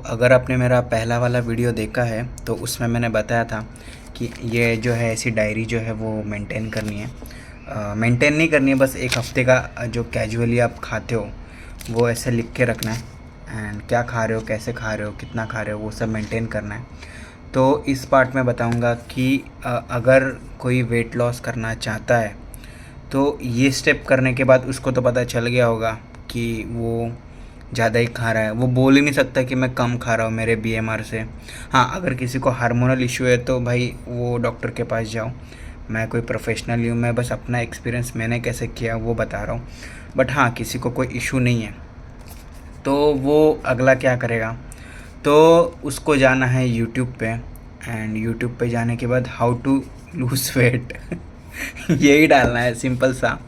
अगर आपने मेरा पहला वाला वीडियो देखा है तो उसमें मैंने बताया था कि ये जो है ऐसी डायरी जो है वो मेंटेन करनी है। मेंटेन नहीं करनी है, बस एक हफ्ते का जो कैजुअली आप खाते हो वो ऐसे लिख के रखना है। एंड क्या खा रहे हो, कैसे खा रहे हो, कितना खा रहे हो, वो सब मेंटेन करना है। तो इस पार्ट में बताऊंगा कि अगर कोई वेट लॉस करना चाहता है तो ये स्टेप करने के बाद उसको तो पता चल गया होगा कि वो ज़्यादा ही खा रहा है। वो बोल ही नहीं सकता कि मैं कम खा रहा हूँ मेरे बीएमआर से। हाँ, अगर किसी को हार्मोनल इशू है तो भाई वो डॉक्टर के पास जाओ। मैं कोई प्रोफेशनल नहीं हूँ, मैं बस अपना एक्सपीरियंस मैंने कैसे किया वो बता रहा हूँ। बट हाँ, किसी को कोई इशू नहीं है तो वो अगला क्या करेगा, तो उसको जाना है यूट्यूब पे। एंड यूट्यूब पे जाने के बाद हाउ टू लूज़ वेट यही डालना है, सिंपल सा।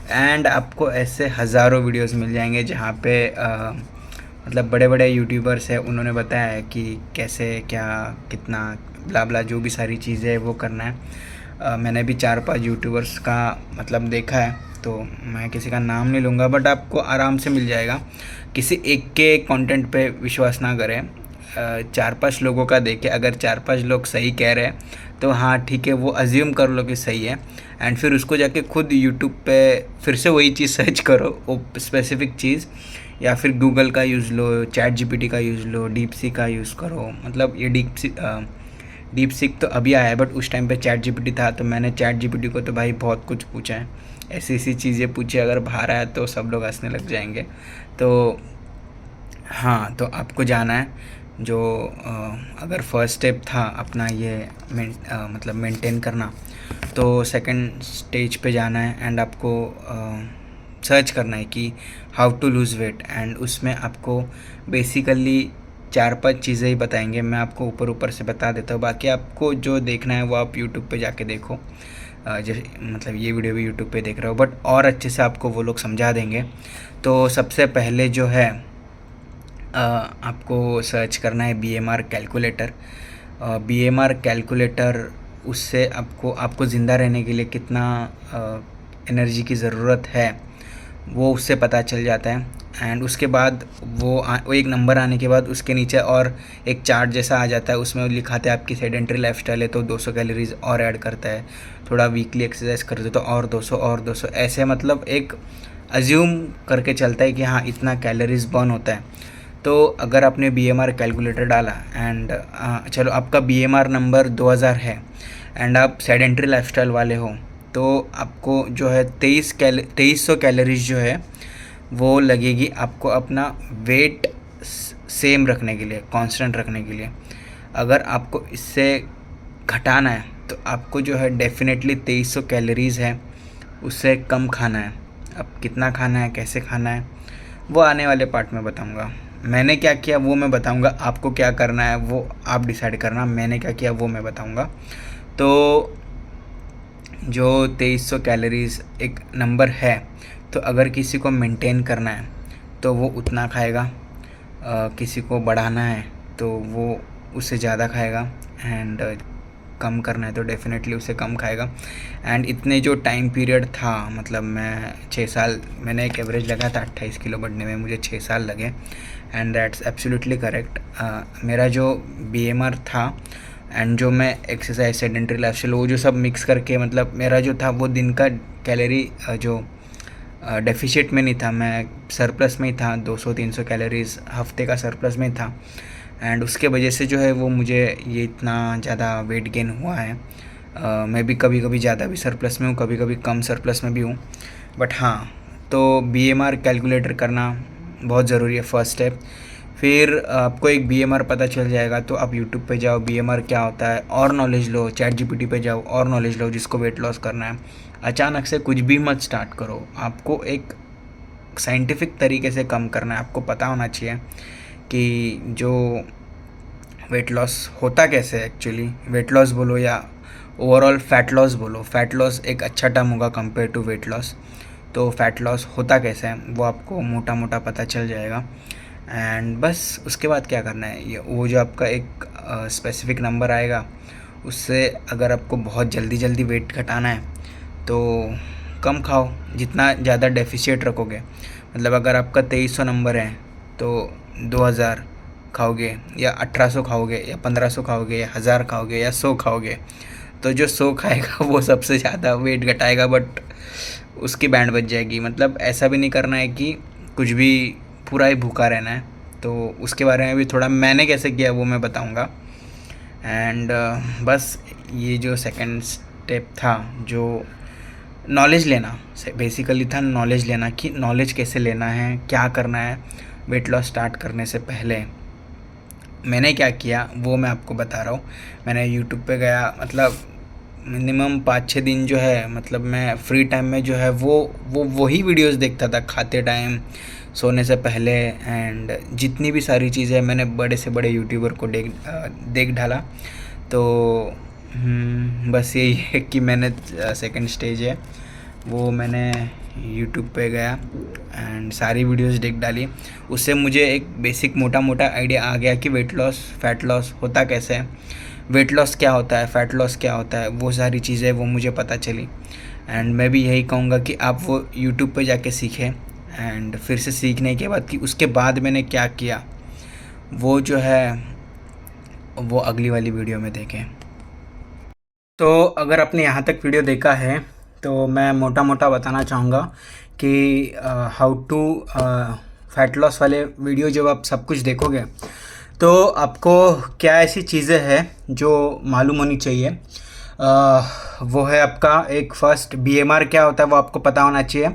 एंड आपको ऐसे हज़ारों वीडियोस मिल जाएंगे जहाँ पे मतलब बड़े बड़े यूट्यूबर्स हैं, उन्होंने बताया है कि कैसे क्या कितना ब्ला ब्ला जो भी सारी चीज़ें हैं वो करना है। मैंने भी 4-5 यूट्यूबर्स का मतलब देखा है, तो मैं किसी का नाम नहीं लूँगा, बट आपको आराम से मिल जाएगा। किसी एक के कंटेंट पे विश्वास ना करें। 4-5 लोगों का देखें, अगर 4-5 लोग सही कह रहे हैं तो हाँ ठीक है, वो अज्यूम कर लो कि सही है। एंड फिर उसको जाके खुद यूट्यूब पे फिर से वही चीज़ सर्च करो, वो स्पेसिफिक चीज़। या फिर गूगल का यूज़ लो, चैट जीपीटी का यूज़ लो, डीप सी का यूज़ करो। मतलब ये डीप सीक तो अभी आया है, बट उस टाइम पे चैट जीपीटी था, तो मैंने चैट जीपीटी को तो भाई बहुत कुछ पूछा है। ऐसी ऐसी चीज़ें पूछी, अगर बाहर आया तो सब लोग हंसने लग जाएंगे। तो हाँ, तो आपको जाना है जो अगर फर्स्ट स्टेप था अपना ये मतलब मेंटेन करना, तो सेकंड स्टेज पे जाना है। एंड आपको सर्च करना है कि how to lose weight. And उसमें आपको बेसिकली 4-5 चीज़ें ही बताएंगे, मैं आपको ऊपर ऊपर से बता देता हूँ। बाकी आपको जो देखना है वो आप यूट्यूब पे जाके देखो। जैसे मतलब ये वीडियो भी यूट्यूब पे देख रहे हो, बट और अच्छे से आपको वो लोग समझा देंगे। तो सबसे पहले जो है आपको सर्च करना है बीएमआर कैलकुलेटर। बीएमआर कैलकुलेटर, उससे आपको आपको ज़िंदा रहने के लिए कितना एनर्जी की ज़रूरत है वो उससे पता चल जाता है। एंड उसके बाद वो एक नंबर आने के बाद उसके नीचे और एक चार्ट जैसा आ जाता है, उसमें लिखाते हैं आपकी सेडेंट्री लाइफस्टाइल है तो 200 कैलोरीज और ऐड करता है, थोड़ा वीकली एक्सरसाइज करते हो तो और 200 और 200, ऐसे मतलब एक अज्यूम करके चलता है कि हाँ इतना कैलोरीज बर्न होता है। तो अगर आपने बीएमआर कैलकुलेटर डाला एंड चलो आपका बीएमआर नंबर 2000 है एंड आप सेडेंट्री लाइफस्टाइल वाले हो, तो आपको जो है 2300 कैलोरीज जो है वो लगेगी आपको अपना वेट सेम रखने के लिए, कांस्टेंट रखने के लिए। अगर आपको इससे घटाना है तो आपको जो है डेफिनेटली 2300 कैलोरीज़ है उससे कम खाना है। अब कितना खाना है, कैसे खाना है, वो आने वाले पार्ट में बताऊंगा। मैंने क्या किया वो मैं बताऊंगा, आपको क्या करना है वो आप डिसाइड करना। मैंने क्या किया वो मैं बताऊंगा। तो जो 2300 कैलोरीज़ एक नंबर है, तो अगर किसी को मेंटेन करना है तो वो उतना खाएगा। किसी को बढ़ाना है तो वो उससे ज़्यादा खाएगा। एंड कम करना है तो डेफिनेटली उसे कम खाएगा। एंड इतने जो टाइम पीरियड था, मतलब मैं 6 साल, मैंने एक एवरेज लगा था 28 किलो बढ़ने में मुझे 6 साल लगे। And that's absolutely correct. मेरा जो बीएमआर था एंड जो मैं एक्सरसाइज सेडेंट्री लाइफस्टाइल वो जो सब मिक्स करके, मतलब मेरा जो था वो दिन का कैलोरी जो डेफिशिट में नहीं था, मैं सरप्लस में ही था। 200-300 कैलोरीज हफ्ते का सरप्लस में था। एंड उसके वजह से जो है वो मुझे ये इतना ज़्यादा वेट गेन हुआ है। मैं भी कभी कभी ज़्यादा भी सरप्लस में हूँ, कभी कभी कम सरप्लस में भी हूँ। बट हाँ, तो बीएमआर कैलकुलेटर करना बहुत ज़रूरी है, फर्स्ट स्टेप। फिर आपको एक बीएमआर पता चल जाएगा तो आप यूट्यूब पे जाओ, बीएमआर क्या होता है और नॉलेज लो। चैट जीपीटी पे जाओ और नॉलेज लो, जिसको वेट लॉस करना है। अचानक से कुछ भी मत स्टार्ट करो, आपको एक साइंटिफिक तरीके से कम करना है। आपको पता होना चाहिए कि जो वेट लॉस होता कैसे है एक्चुअली। वेट लॉस बोलो या ओवरऑल फ़ैट लॉस बोलो, फ़ैट लॉस एक अच्छा टर्म होगा कंपेयर टू वेट लॉस। तो फ़ैट लॉस होता कैसे है वो आपको मोटा मोटा पता चल जाएगा। एंड बस उसके बाद क्या करना है, ये वो जो आपका एक स्पेसिफिक नंबर आएगा, उससे अगर आपको बहुत जल्दी जल्दी वेट घटाना है तो कम खाओ। जितना ज़्यादा डेफिशिएट रखोगे, मतलब अगर आपका 2300 नंबर है तो 2000 खाओगे या 1800 खाओगे या 1500 खाओगे या 1000 खाओगे या 100 खाओगे, तो जो 100 खाएगा वो सबसे ज़्यादा वेट घटाएगा, बट उसकी बैंड बज जाएगी। मतलब ऐसा भी नहीं करना है कि कुछ भी पूरा ही भूखा रहना है। तो उसके बारे में भी थोड़ा मैंने कैसे किया वो मैं बताऊंगा। एंड बस ये जो सेकंड स्टेप था, जो नॉलेज लेना बेसिकली था, नॉलेज लेना कि नॉलेज कैसे लेना है, क्या करना है वेट लॉस स्टार्ट करने से पहले। मैंने क्या किया वो मैं आपको बता रहा हूँ। मैंने यूट्यूब पे गया, मतलब मिनिमम 5-6 दिन जो है, मतलब मैं फ्री टाइम में जो है वो वही वीडियोस देखता था, खाते टाइम, सोने से पहले। एंड जितनी भी सारी चीज़ें मैंने बड़े से बड़े यूट्यूबर को देख डाला। तो बस यही है कि मैंने सेकंड स्टेज है वो मैंने यूट्यूब पे गया एंड सारी वीडियोस देख डाली। उससे मुझे एक बेसिक मोटा मोटा आइडिया आ गया कि वेट लॉस फैट लॉस होता कैसे है, वेट लॉस क्या होता है, फैट लॉस क्या होता है, वो सारी चीज़ें वो मुझे पता चली। एंड मैं भी यही कहूँगा कि आप वो यूट्यूब पे जाके सीखें। एंड फिर से सीखने के बाद कि उसके बाद मैंने क्या किया वो जो है वो अगली वाली वीडियो में देखें। तो अगर आपने यहाँ तक वीडियो देखा है तो मैं मोटा मोटा बताना चाहूँगा कि हाउ टू फैट लॉस वाले वीडियो जब आप सब कुछ देखोगे तो आपको क्या ऐसी चीज़ें हैं जो मालूम होनी चाहिए। वो है आपका एक फर्स्ट बीएमआर क्या होता है वो आपको पता होना चाहिए।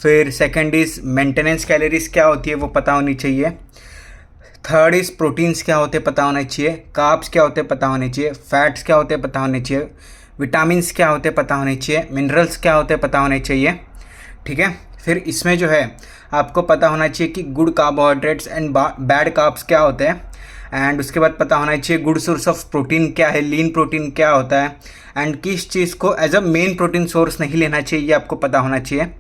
फिर सेकंड इज़ मेंटेनेंस कैलोरीज क्या होती है वो पता होनी चाहिए। थर्ड इज़ प्रोटीन्स क्या होते पता होना चाहिए। कार्ब्स क्या होते पता होने चाहिए। फैट्स क्या होते पता होने चाहिए। विटामिन्स क्या होते पता होने चाहिए। मिनरल्स क्या होते पता होने चाहिए। ठीक है। फिर इसमें जो है आपको पता होना चाहिए कि good carbohydrates and bad carbs क्या होते हैं। एंड उसके बाद पता होना चाहिए गुड सोर्स ऑफ प्रोटीन क्या है, लीन प्रोटीन क्या होता है, एंड किस चीज़ को as a main protein source नहीं लेना चाहिए ये आपको पता होना चाहिए।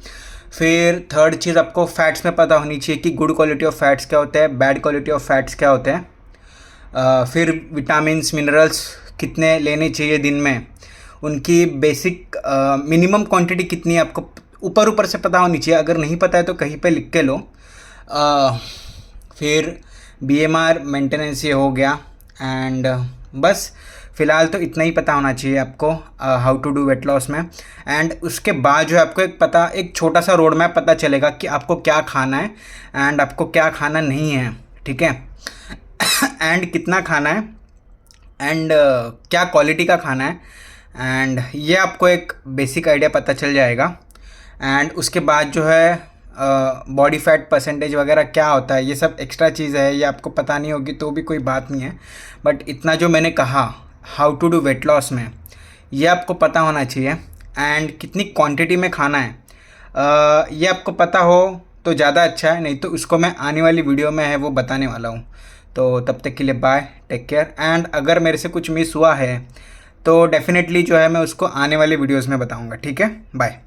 फिर थर्ड चीज़ आपको फैट्स में पता होनी चाहिए कि गुड क्वालिटी ऑफ फैट्स क्या होते हैं, बैड क्वालिटी ऑफ फैट्स क्या होते हैं। फिर विटामिन्स मिनरल्स कितने लेने चाहिए दिन में, उनकी बेसिक मिनिमम क्वांटिटी कितनी है आपको ऊपर ऊपर से पता होनी चाहिए। अगर नहीं पता है तो कहीं पे लिख के लो। फिर बीएमआर मेंटेनेंस ये हो गया। एंड बस फ़िलहाल तो इतना ही पता होना चाहिए आपको how to do weight loss में। एंड उसके बाद जो है आपको एक छोटा सा रोड मैप पता चलेगा कि आपको क्या खाना है एंड आपको क्या खाना नहीं है। ठीक है। एंड कितना खाना है एंड क्या क्वालिटी का खाना है, एंड ये आपको एक बेसिक आइडिया पता चल जाएगा। एंड उसके बाद जो है बॉडी फैट परसेंटेज वगैरह क्या होता है ये सब एक्स्ट्रा चीज़ है, ये आपको पता नहीं होगी तो भी कोई बात नहीं है। बट इतना जो मैंने कहा how to do weight loss में ये आपको पता होना चाहिए। एंड कितनी क्वांटिटी में खाना है ये आपको पता हो तो ज़्यादा अच्छा है, नहीं तो उसको मैं आने वाली वीडियो में है वो बताने वाला हूँ। तो तब तक के लिए बाय, टेक केयर। एंड अगर मेरे से कुछ मिस हुआ है तो डेफिनेटली जो है मैं उसको आने वाले वीडियोज़ में बताऊँगा। ठीक है, बाय।